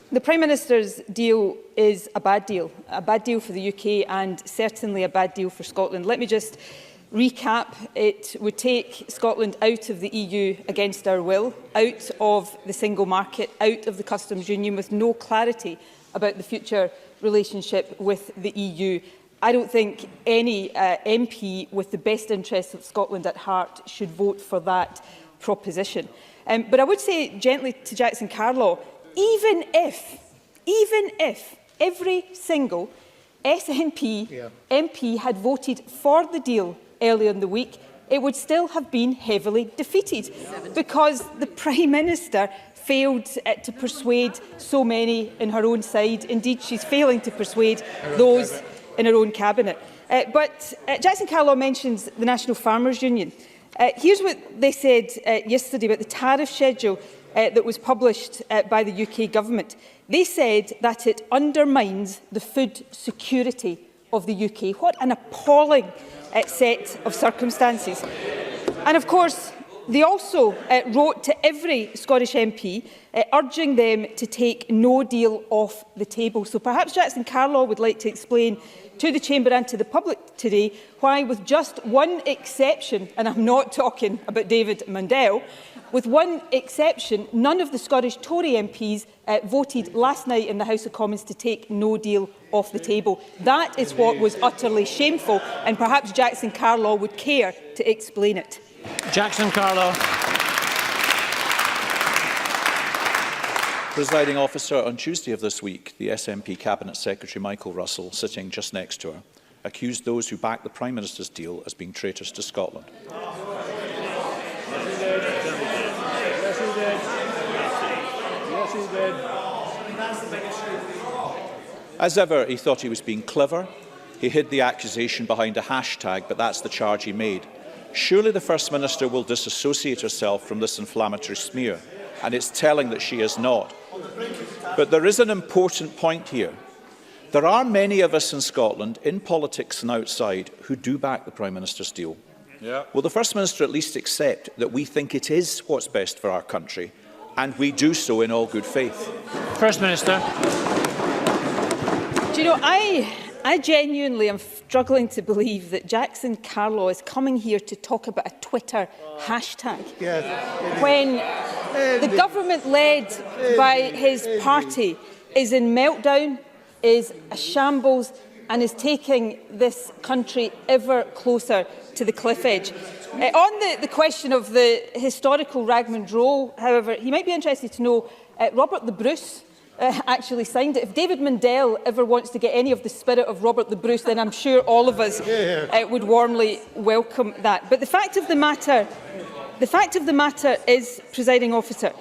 The Prime Minister's deal is a bad deal for the UK and certainly a bad deal for Scotland. Let me just recap. It would take Scotland out of the EU against our will, out of the single market, out of the customs union with no clarity about the future relationship with the EU. I don't think any MP with the best interests of Scotland at heart should vote for that proposition. But I would say gently to Jackson Carlaw, even if every single SNP MP had voted for the deal earlier in the week, it would still have been heavily defeated because the Prime Minister failed to persuade so many in her own side. Indeed, she's failing to persuade those in her own cabinet. But Jackson Carlaw mentions the National Farmers Union. Here's what they said yesterday about the tariff schedule that was published by the UK Government. They said that it undermines the food security of the UK. What an appalling set of circumstances. And of course, they also wrote to every Scottish MP urging them to take no deal off the table. So perhaps Jackson Carlaw would like to explain to the Chamber and to the public today why, with just one exception, and I'm not talking about David Mundell, with one exception, none of the Scottish Tory MPs voted last night in the House of Commons to take no deal off the table. That is what was utterly shameful, and perhaps Jackson Carlaw would care to explain it. Jackson Carlaw. Presiding officer, on Tuesday of this week, the SNP Cabinet Secretary Michael Russell, sitting just next to her, accused those who backed the Prime Minister's deal as being traitors to Scotland. As ever, he thought he was being clever. He hid the accusation behind a hashtag, but that's the charge he made. Surely the First Minister will disassociate herself from this inflammatory smear, and it's telling that she is not. But there is an important point here. There are many of us in Scotland, in politics and outside, who do back the Prime Minister's deal. Will the First Minister at least accept that we think it is what's best for our country, and we do so in all good faith? First Minister. Do you know, I genuinely am struggling to believe that Jackson Carlaw is coming here to talk about a Twitter hashtag when the government led by his party is in meltdown, is a shambles and is taking this country ever closer to the cliff edge. On the question of the historical Ragman Row, however, he might be interested to know Robert the Bruce actually signed it. If David Mundell ever wants to get any of the spirit of Robert the Bruce, then I'm sure all of us would warmly welcome that. But the fact of the matter is, presiding officer,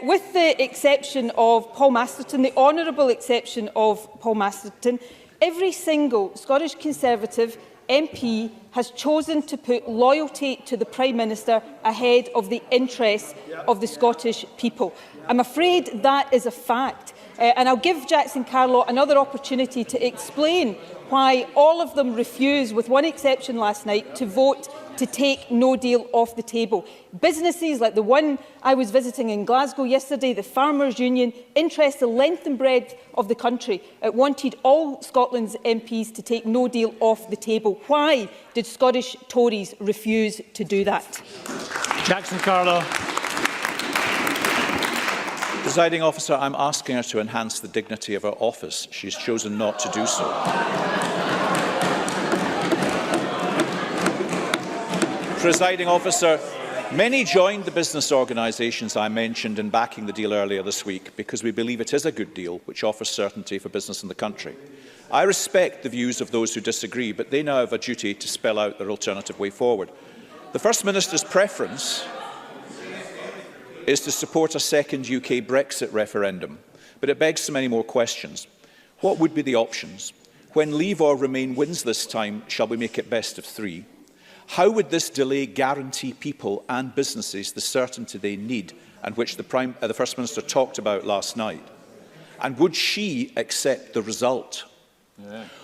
with the exception of Paul Masterton, the honourable exception of Paul Masterton, every single Scottish Conservative MP has chosen to put loyalty to the Prime Minister ahead of the interests of the Scottish people. I'm afraid that is a fact. And I'll give Jackson Carlaw another opportunity to explain why all of them refuse, with one exception last night, to vote to take no deal off the table. Businesses like the one I was visiting in Glasgow yesterday, the Farmers Union, interest the length and breadth of the country, wanted all Scotland's MPs to take no deal off the table. Why did Scottish Tories refuse to do that? Jackson Carlaw. Presiding officer, I'm asking her to enhance the dignity of her office. She's chosen not to do so. Presiding officer, many joined the business organisations I mentioned in backing the deal earlier this week because we believe it is a good deal which offers certainty for business in the country. I respect the views of those who disagree, but they now have a duty to spell out their alternative way forward. The First Minister's preference is to support a second UK Brexit referendum, but it begs so many more questions. What would be the options? When Leave or Remain wins this time, shall we make it best of three? How would this delay guarantee people and businesses the certainty they need and which the First Minister talked about last night? And would she accept the result?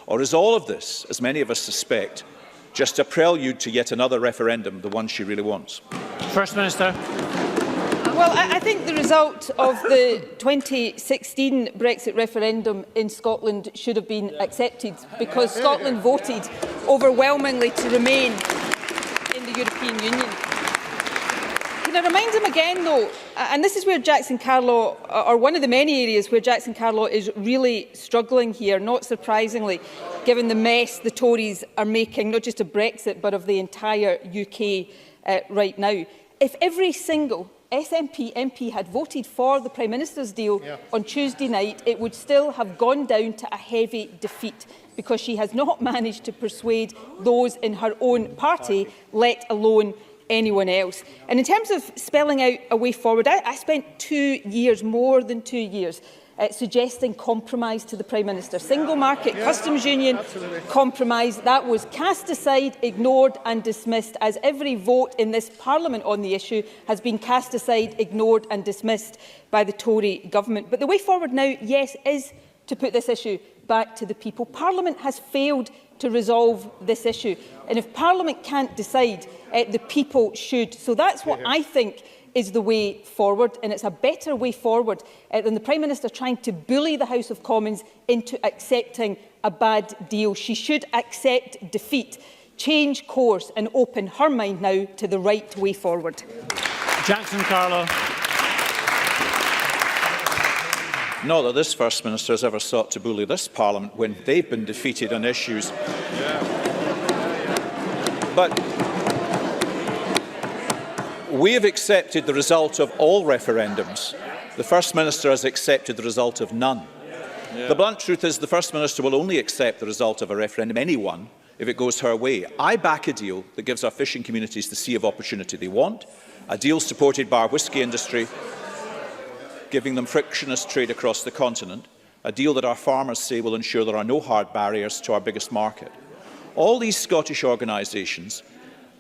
Or is all of this, as many of us suspect, just a prelude to yet another referendum, the one she really wants? First Minister. Well, I think the result result of the 2016 Brexit referendum in Scotland should have been accepted because Scotland voted overwhelmingly to remain in the European Union. Can I remind him again, though, and this is where Jackson Carlaw, or one of the many areas where Jackson Carlaw is really struggling here, not surprisingly, given the mess the Tories are making, not just of Brexit, but of the entire UK right now. If every single SNP MP had voted for the Prime Minister's deal on Tuesday night, it would still have gone down to a heavy defeat because she has not managed to persuade those in her own party, let alone anyone else. And in terms of spelling out a way forward, I spent 2 years, more than 2 years, suggesting compromise to the Prime Minister. Single market, customs union, compromise. That was cast aside, ignored and dismissed, as every vote in this Parliament on the issue has been cast aside, ignored and dismissed by the Tory government. But the way forward now, yes, is to put this issue back to the people. Parliament has failed to resolve this issue. And if Parliament can't decide, the people should. So that's what I think is the way forward, and it's a better way forward than the Prime Minister trying to bully the House of Commons into accepting a bad deal. She should accept defeat, change course and open her mind now to the right way forward. Jackson Carlaw. Not that this First Minister has ever sought to bully this Parliament when they've been defeated on issues. But we have accepted the result of all referendums. The First Minister has accepted the result of none. The blunt truth is the First Minister will only accept the result of a referendum, anyone, if it goes her way. I back a deal that gives our fishing communities the sea of opportunity they want, a deal supported by our whisky industry, giving them frictionless trade across the continent, a deal that our farmers say will ensure there are no hard barriers to our biggest market. All these Scottish organisations,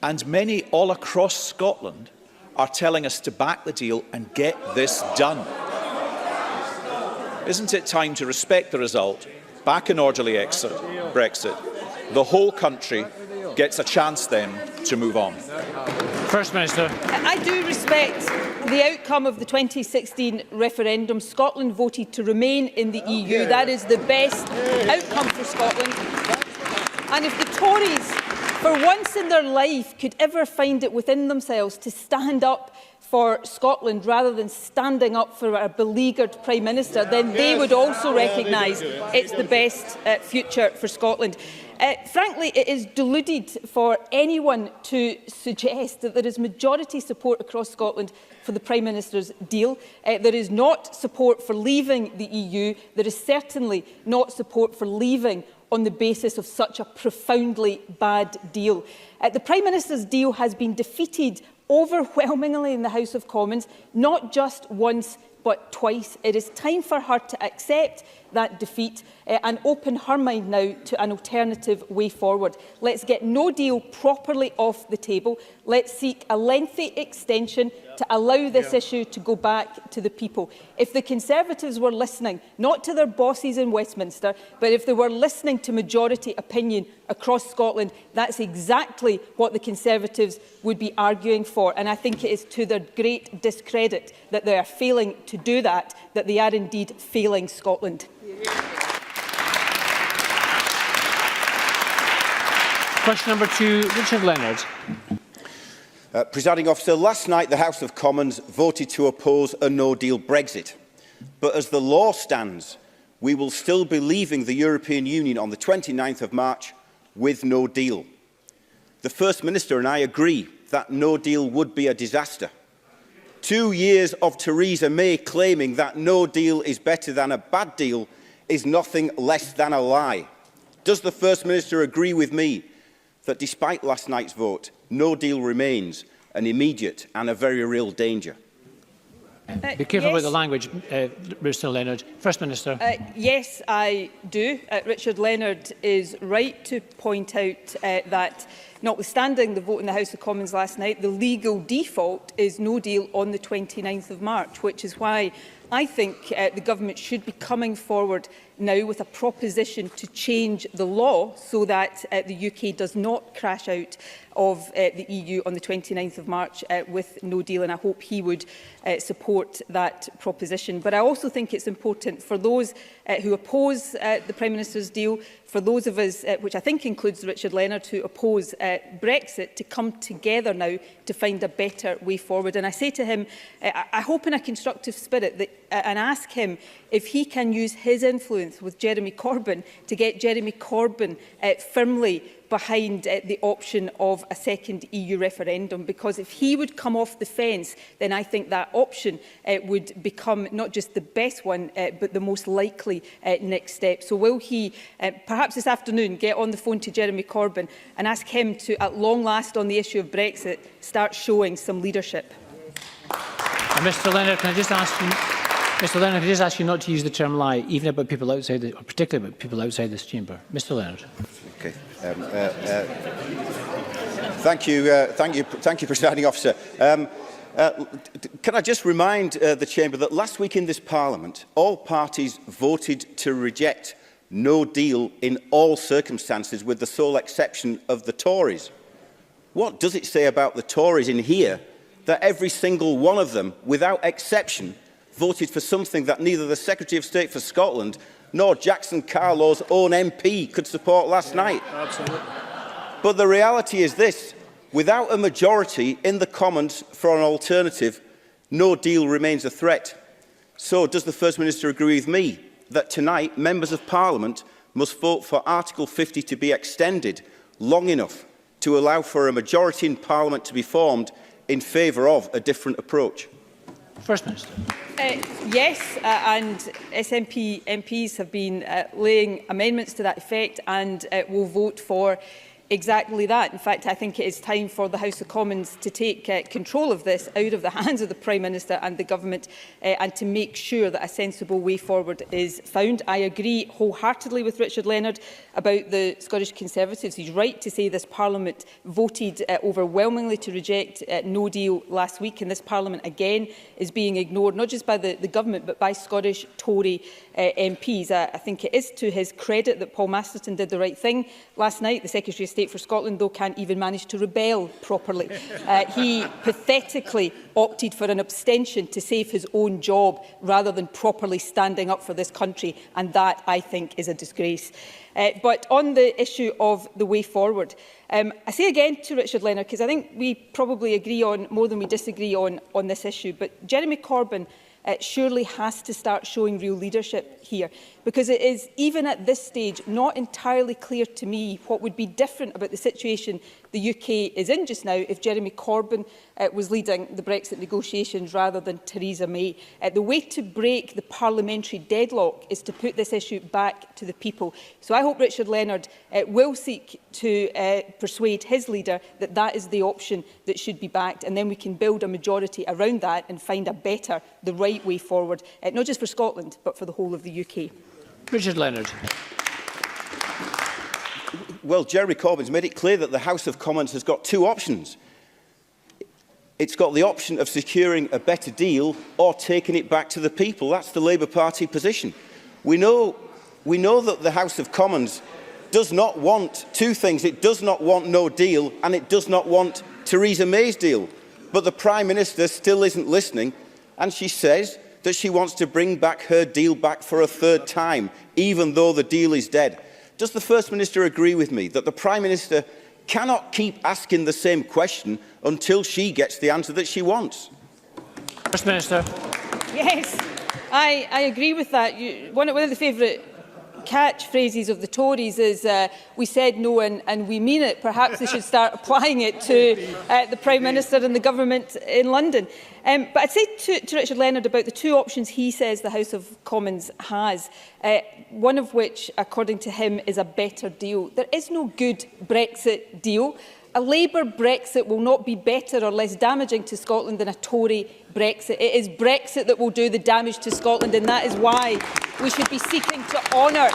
and many all across Scotland, are telling us to back the deal and get this done. Isn't it time to respect the result, back an orderly exit, Brexit? The whole country gets a chance then to move on. First Minister. I do respect the outcome of the 2016 referendum. Scotland voted to remain in the EU. That is the best outcome for Scotland. And if the Tories, for once in their life, could ever find it within themselves to stand up for Scotland rather than standing up for a beleaguered Prime Minister, then they would also recognise it's the best future for Scotland. Frankly, it is deluded for anyone to suggest that there is majority support across Scotland for the Prime Minister's deal. There is not support for leaving the EU. There is certainly not support for leaving on the basis of such a profoundly bad deal. The Prime Minister's deal has been defeated overwhelmingly in the House of Commons, not just once but twice. It is time for her to accept that defeat and open her mind now to an alternative way forward. Let's get no deal properly off the table. Let's seek a lengthy extension to allow this issue to go back to the people. If the Conservatives were listening, not to their bosses in Westminster, but if they were listening to majority opinion across Scotland, that's exactly what the Conservatives would be arguing for. And I think it is to their great discredit that they are failing to do that, that they are indeed failing Scotland. Question number 2, Richard Leonard. Presiding Officer, last night the House of Commons voted to oppose a no-deal Brexit. But as the law stands, we will still be leaving the European Union on the 29th of March with no deal. The First Minister and I agree that no deal would be a disaster. 2 years of Theresa May claiming that no deal is better than a bad deal is nothing less than a lie. Does the First Minister agree with me that despite last night's vote, no deal remains an immediate and a very real danger? Be careful about the language, Mr Leonard. First Minister. Yes, I do. Richard Leonard is right to point out that, notwithstanding the vote in the House of Commons last night, the legal default is no deal on the 29th of March, which is why I think the government should be coming forward now with a proposition to change the law so that the UK does not crash out of the EU on the 29th of March with no deal, and I hope he would support that proposition. But I also think it's important for those who oppose the Prime Minister's deal, for those of us, which I think includes Richard Leonard, who oppose Brexit, to come together now to find a better way forward. And I say to him, I hope in a constructive spirit, that, and ask him if he can use his influence with Jeremy Corbyn to get Jeremy Corbyn firmly behind the option of a second EU referendum, because if he would come off the fence, then I think that option would become not just the best one, but the most likely next step. So will he, perhaps this afternoon, get on the phone to Jeremy Corbyn and ask him to, at long last on the issue of Brexit, start showing some leadership? Mr Leonard, can I just ask you... Mr Leonard, can I just ask you not to use the term lie, even about people outside, or particularly about people outside this chamber? Mr Leonard. Okay. Thank you, Presiding Officer. Can I just remind the chamber that last week in this Parliament, all parties voted to reject no deal in all circumstances, with the sole exception of the Tories. What does it say about the Tories in here that every single one of them, without exception, voted for something that neither the Secretary of State for Scotland nor Jackson Carlow's own MP could support last night? Absolutely. But the reality is this: without a majority in the Commons for an alternative, no deal remains a threat. So does the First Minister agree with me that tonight members of Parliament must vote for Article 50 to be extended long enough to allow for a majority in Parliament to be formed in favour of a different approach? First Minister. Yes, and SNP MPs have been laying amendments to that effect, and will vote for exactly that. In fact, I think it is time for the House of Commons to take control of this out of the hands of the Prime Minister and the Government, and to make sure that a sensible way forward is found. I agree wholeheartedly with Richard Leonard about the Scottish Conservatives. He's right to say this Parliament voted overwhelmingly to reject no deal last week, and this Parliament again is being ignored, not just by the Government but by Scottish Tory MPs. I think it is to his credit that Paul Masterton did the right thing last night. The Secretary of State for Scotland, though, can't even manage to rebel properly. He pathetically opted for an abstention to save his own job rather than properly standing up for this country, and that, I think, is a disgrace. But on the issue of the way forward, I say again to Richard Leonard, because I think we probably agree on more than we disagree on this issue, but Jeremy Corbyn surely has to start showing real leadership here, because it is, even at this stage, not entirely clear to me what would be different about the situation the UK is in just now if Jeremy Corbyn was leading the Brexit negotiations rather than Theresa May. The way to break the parliamentary deadlock is to put this issue back to the people. So I hope Richard Leonard will seek to persuade his leader that that is the option that should be backed, and then we can build a majority around that and find a better, the right way forward, not just for Scotland but for the whole of the UK. Richard Leonard. Well, Jeremy Corbyn's made it clear that the House of Commons has got two options. It's got the option of securing a better deal or taking it back to the people. That's the Labour Party position. We know that the House of Commons does not want two things. It does not want no deal, and it does not want Theresa May's deal. But the Prime Minister still isn't listening, and she says that she wants to bring back her deal back for a third time, even though the deal is dead. Does the First Minister agree with me that the Prime Minister cannot keep asking the same question until she gets the answer that she wants? First Minister. Yes, I agree with that. One of the favourite catchphrases of the Tories is we said no and we mean it. Perhaps they should start applying it to the Prime Minister and the Government in London. But I'd say to Richard Leonard about the two options he says the House of Commons has, one of which, according to him, is a better deal. There is no good Brexit deal. A Labour Brexit will not be better or less damaging to Scotland than a Tory Brexit. It is Brexit that will do the damage to Scotland, and that is why we should be seeking to honour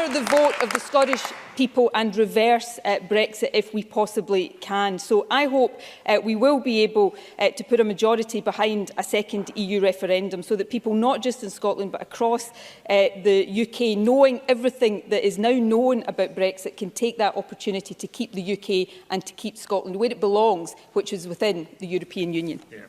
the vote of the Scottish people and reverse Brexit if we possibly can. So I hope we will be able to put a majority behind a second EU referendum so that people, not just in Scotland but across the UK, knowing everything that is now known about Brexit, can take that opportunity to keep the UK and to keep Scotland where it belongs, which is within the European Union. Yeah.